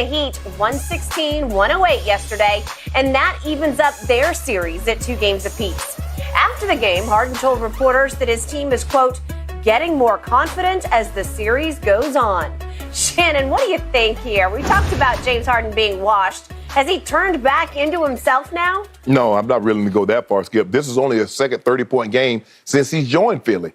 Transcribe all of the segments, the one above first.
the Heat 116-108 yesterday, and that evens up their series at 2 games apiece. After the game, Harden told reporters that his team is, quote, getting more confident as the series goes on. Shannon, what do you think here? We talked about James Harden being washed. Has he turned back into himself now? No, I'm not willing to go that far, Skip. This is only a second 30-point game since he's joined Philly.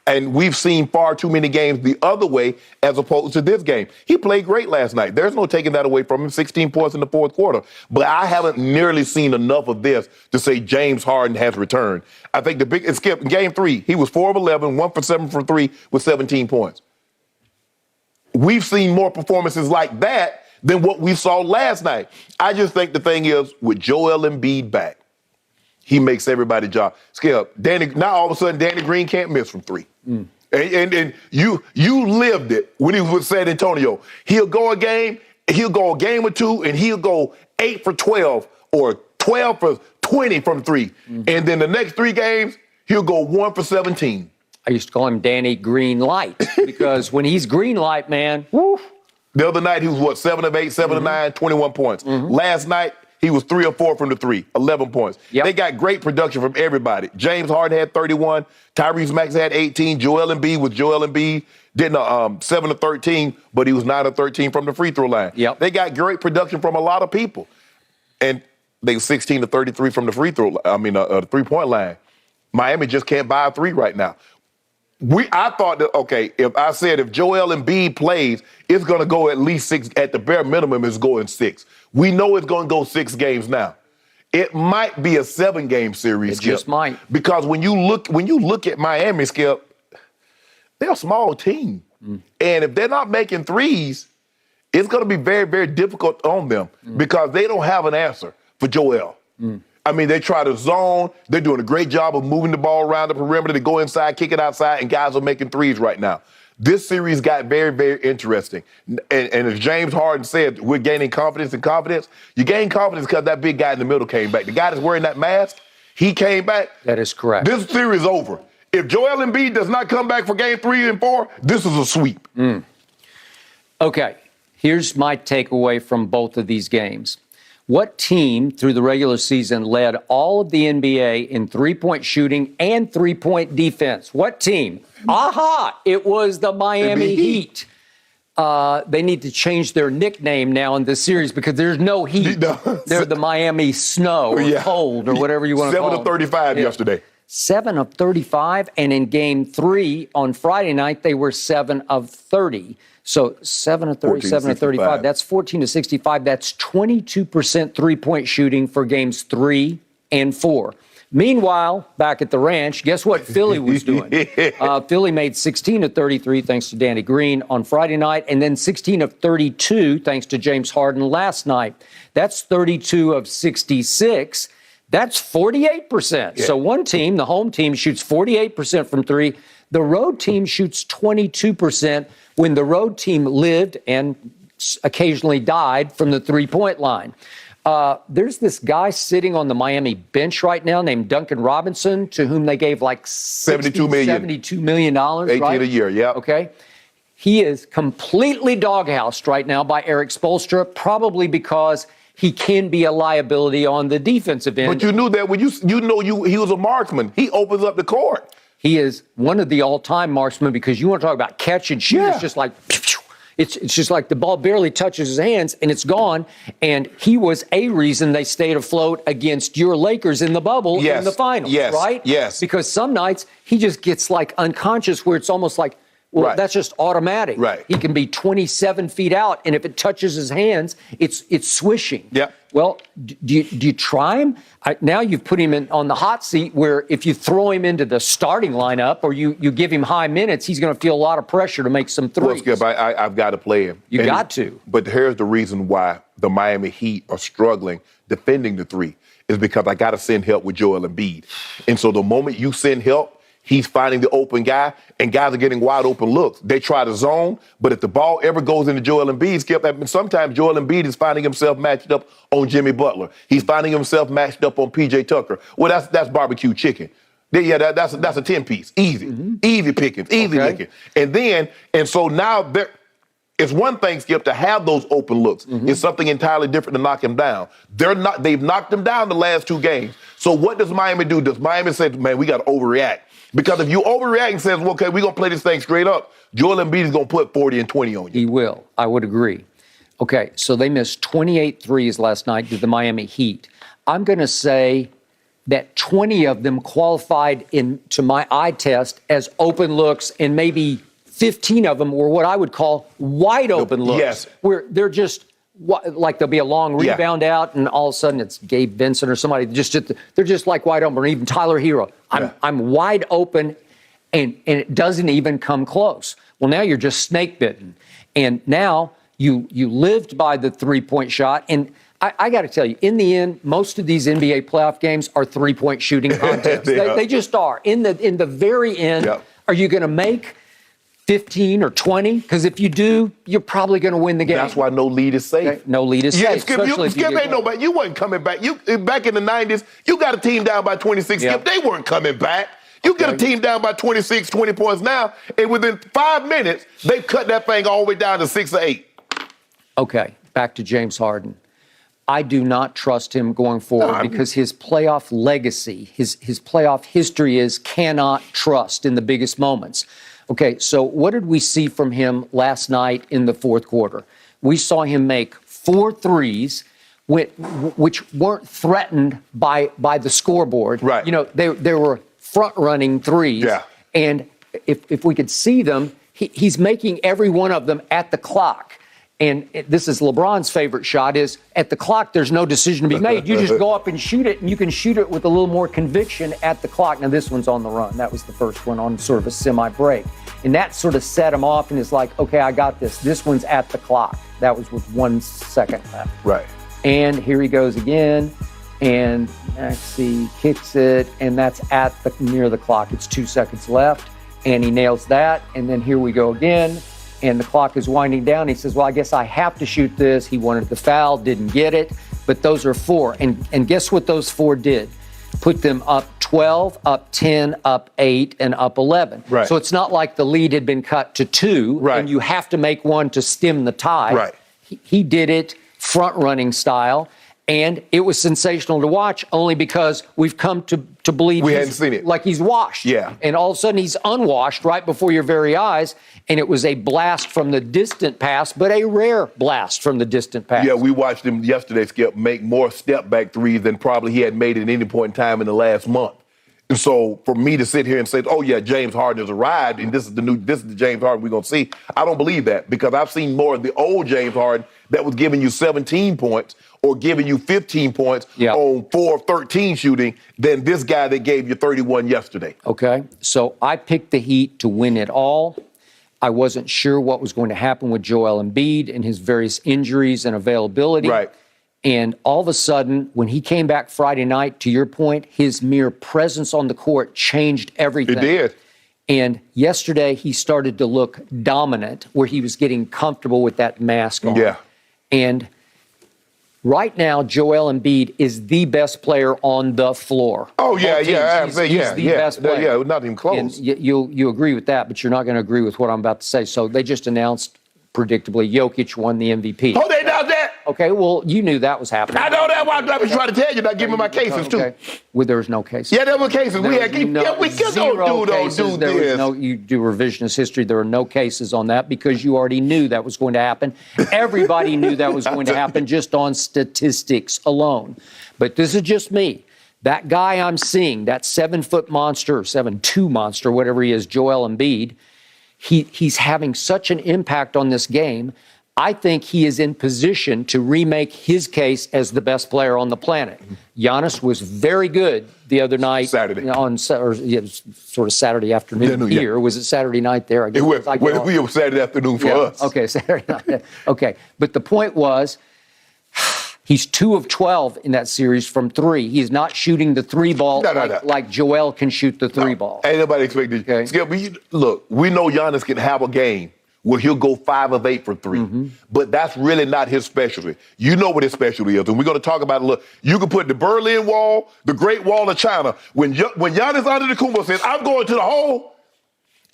And we've seen far too many games the other way as opposed to this game. He played great last night. There's no taking that away from him, 16 points in the fourth quarter. But I haven't nearly seen enough of this to say James Harden has returned. I think Skip, in game 3, he was 4 of 11, 1 for 7 from 3 with 17 points. We've seen more performances like that than what we saw last night. I just think the thing is, with Joel Embiid back, he makes everybody's job. Skip, now all of a sudden Danny Green can't miss from 3. And you lived it when he was with San Antonio. He'll go a game or 2, and he'll go 8 for 12 or 12 for 20 from 3. And then the next 3 games, he'll go 1 for 17. I used to call him Danny Green Light because when he's green light, man, woo. The other night, he was, 7 of 8, 7 of 9, 21 points. Last night, he was 3 of 4 from the 3, 11 points. Yep. They got great production from everybody. James Harden had 31. Tyrese Maxey had 18. Joel Embiid didn't 7 of 13, but he was 9 of 13 from the free throw line. Yep. They got great production from a lot of people. And they were 16 to 33 from the the three-point line. Miami just can't buy a 3 right now. I thought that, okay, if Joel Embiid plays, it's going to go at least 6. At the bare minimum, it's going 6. We know it's going to go 6 games now. It might be a 7-game series, It just might. Because when you look at Miami, Skip, they're a small team. And if they're not making threes, it's going to be very, very difficult on them because they don't have an answer for Joel. I mean, they try to zone. They're doing a great job of moving the ball around the perimeter. They go inside, kick it outside, and guys are making threes right now. This series got very, very interesting. And as James Harden said, we're gaining confidence and confidence. You gain confidence because that big guy in the middle came back. The guy that's wearing that mask, he came back. That is correct. This series is over. If Joel Embiid does not come back for game 3 and 4, this is a sweep. Okay, here's my takeaway from both of these games. What team through the regular season led all of the NBA in three-point shooting and three-point defense? What team? Aha! It was the Miami Heat. They need to change their nickname now in this series because there's no heat. They're the Miami Snow or Cold or whatever you want to call them. 7 of 35 yesterday. 7 of 35, and in game 3 on Friday night, they were 7 of 30. So 7 of 30, 7 of 35. That's 14 to 65. That's 22% three-point shooting for games 3 and 4. Meanwhile, back at the ranch, guess what Philly was doing? Philly made 16 of 33 thanks to Danny Green on Friday night, and then 16 of 32 thanks to James Harden last night. That's 32 of 66. That's 48%. So one team, the home team, shoots 48% from 3. The road team shoots 22% when the road team lived and occasionally died from the three-point line. There's this guy sitting on the Miami bench right now named Duncan Robinson, to whom they gave like $72 million. 18 right? a year, yeah. Okay. He is completely doghoused right now by Eric Spoelstra, probably because he can be a liability on the defensive end. But you knew that when he was a marksman. He opens up the court. He is one of the all-time marksmen because you want to talk about catch and shoot. It's just like, it's just like the ball barely touches his hands and it's gone. And he was a reason they stayed afloat against your Lakers in the bubble in the finals, right? Yes. Because some nights he just gets like unconscious where it's almost like, well, that's just automatic. Right. He can be 27 feet out, and if it touches his hands, it's swishing. Yeah. Well, do you try him? Now you've put him on the hot seat where if you throw him into the starting lineup or you give him high minutes, he's going to feel a lot of pressure to make some threes. Well, Skip, I've got to play him. You got to. But here's the reason why the Miami Heat are struggling defending the 3 is because I got to send help with Joel Embiid. And so the moment you send help, he's finding the open guy, and guys are getting wide open looks. They try to zone, but if the ball ever goes into Joel Embiid, Skip, sometimes Joel Embiid is finding himself matched up on Jimmy Butler. He's finding himself matched up on P.J. Tucker. Well, that's barbecue chicken. Yeah, that's a 10-piece. Easy. Easy pickings, easy licking. And so now It's one thing, Skip, to have those open looks. It's something entirely different to knock him down. They've knocked him down the last 2 games. So what does Miami do? Does Miami say, man, we got to overreact? Because if you overreact and says, well, okay, we're going to play this thing straight up, Joel Embiid is going to put 40 and 20 on you. He will. I would agree. Okay, so they missed 28 threes last night to the Miami Heat. I'm going to say that 20 of them qualified into my eye test as open looks, and maybe 15 of them were what I would call wide open looks. Yes. Where they're just like there'll be a long rebound out, and all of a sudden it's Gabe Vincent or somebody. They're just like wide open, or even Tyler Hero. I'm wide open, and it doesn't even come close. Well, now you're just snake bitten, and now you lived by the 3-point shot. And I got to tell you, in the end, most of these NBA playoff games are 3-point shooting contests. They just are. In the very end, are you going to make 15 or 20? Because if you do, you're probably going to win the game. That's why no lead is safe. Okay? No lead is safe. Skip, ain't nobody. You wasn't coming back. Back in the 90s, you got a team down by 26. Skip, they weren't coming back. You get a team down by 26, 20 points now, and within 5 minutes, they've cut that thing all the way down to 6 or 8. Okay, back to James Harden. I do not trust him going forward because his playoff legacy, his playoff history is cannot trust in the biggest moments. Okay, so what did we see from him last night in the fourth quarter? We saw him make 4 threes, which weren't threatened by the scoreboard. Right. You know, they were front-running threes. Yeah. And if we could see them, he's making every one of them at the clock. And this is LeBron's favorite shot is at the clock, there's no decision to be made. You just go up and shoot it, and you can shoot it with a little more conviction at the clock. Now, this one's on the run. That was the first one on sort of a semi-break. And that sort of set him off, and it's like, okay, I got this. This one's at the clock. That was with 1 second left. Right. And here he goes again, and Maxey kicks it, and that's near the clock. It's 2 seconds left, and he nails that. And then here we go again. And the clock is winding down. He says, well, I guess I have to shoot this. He wanted the foul, didn't get it. But those are 4. And guess what those 4 did? Put them up 12, up 10, up 8, and up 11. Right. So it's not like the lead had been cut to 2, and you have to make one to stem the tide. Right. He did it front-running style. And it was sensational to watch only because we've come to believe we hadn't seen it. Like he's washed. Yeah. And all of a sudden he's unwashed right before your very eyes. And it was a blast from the distant past, but a rare blast from the distant past. Yeah, we watched him yesterday, Skip, make more step-back threes than probably he had made at any point in time in the last month. And so for me to sit here and say, oh, yeah, James Harden has arrived, and this is the James Harden we're going to see, I don't believe that because I've seen more of the old James Harden that was giving you 17 points or giving you 15 points on 4 of 13 shooting than this guy that gave you 31 yesterday. Okay, so I picked the Heat to win it all. I wasn't sure what was going to happen with Joel Embiid and his various injuries and availability. Right. And all of a sudden, when he came back Friday night, to your point, his mere presence on the court changed everything. It did. And yesterday, he started to look dominant, where he was getting comfortable with that mask on. Yeah. And right now, Joel Embiid is the best player on the floor. Oh, yeah, yeah. He's the best player. Yeah, not even close. And you agree with that, but you're not going to agree with what I'm about to say. So they just announced, predictably, Jokic won the MVP. Oh, they announced that? Okay, well, you knew that was happening. I know that. I was trying to tell you, not give me my cases, too. Well, there was no cases. Yeah, there were cases. We Don't do this. You do revisionist history. There were no cases on that because you already knew that was going to happen. Everybody knew that was going to happen just on statistics alone. But this is just me. That guy I'm seeing, that 7-foot monster, 7'2" monster, whatever he is, Joel Embiid, he's having such an impact on this game. I think he is in position to remake his case as the best player on the planet. Giannis was very good the other night. Saturday. Sort of Saturday afternoon here. Yeah. Was it Saturday night there? I guess it was Saturday afternoon for us. Okay, Saturday night. Okay. But the point was, he's 2 of 12 in that series from 3. He's not shooting the 3 ball like Joel can shoot the 3 ball. Ain't nobody expected. Okay. Skip, look, we know Giannis can have a game where he'll go 5 of 8 for 3. But that's really not his specialty. You know what his specialty is. And we're going to talk about it a little. You can put the Berlin Wall, the Great Wall of China. When Giannis Antetokounmpo says, I'm going to the hole,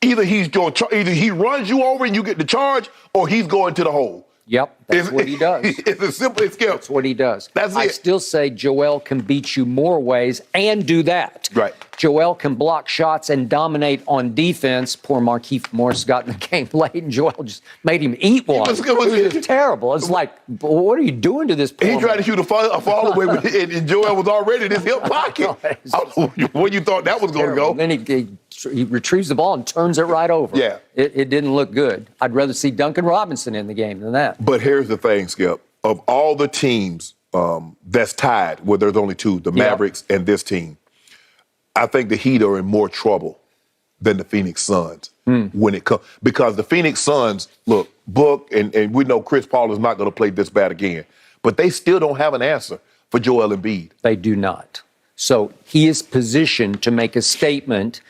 either either he runs you over and you get the charge, or he's going to the hole. Yep, that's what he does. It's as simple as Skip. That's what he does. That's it. I still say Joel can beat you more ways and do that. Right. Joel can block shots and dominate on defense. Poor Markieff Morris got in the game late, and Joel just made him eat one. It was terrible. It's like, what are you doing to this poor He tried to man? shoot a fall away, and Joel was already in his hip pocket. Where you thought that was going to go? Then he retrieves the ball and turns it right over. Yeah. It didn't look good. I'd rather see Duncan Robinson in the game than that. But here's the thing, Skip. Of all the teams that's tied, where there's only two, the Mavericks and this team, I think the Heat are in more trouble than the Phoenix Suns when it comes. Because the Phoenix Suns, look, Book, and we know Chris Paul is not going to play this bad again, but they still don't have an answer for Joel Embiid. They do not. So he is positioned to make a statement.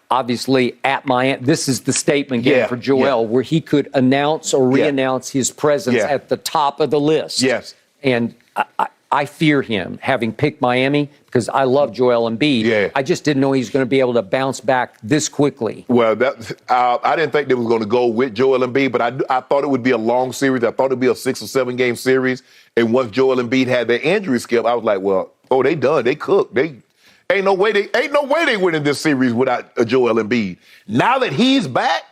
Obviously, at Miami, this is the statement game for Joel, where he could announce or re-announce his presence at the top of the list. Yes. And I fear him, having picked Miami, because I love Joel Embiid. Yeah. I just didn't know he was going to be able to bounce back this quickly. Well, I didn't think they was going to go with Joel Embiid, but I thought it would be a long series. I thought it would be a 6 or 7 game series. And once Joel Embiid had their injury, Skip, I was like, well, they done. They cooked. Ain't no way they winning this series without Joel Embiid. Now that he's back,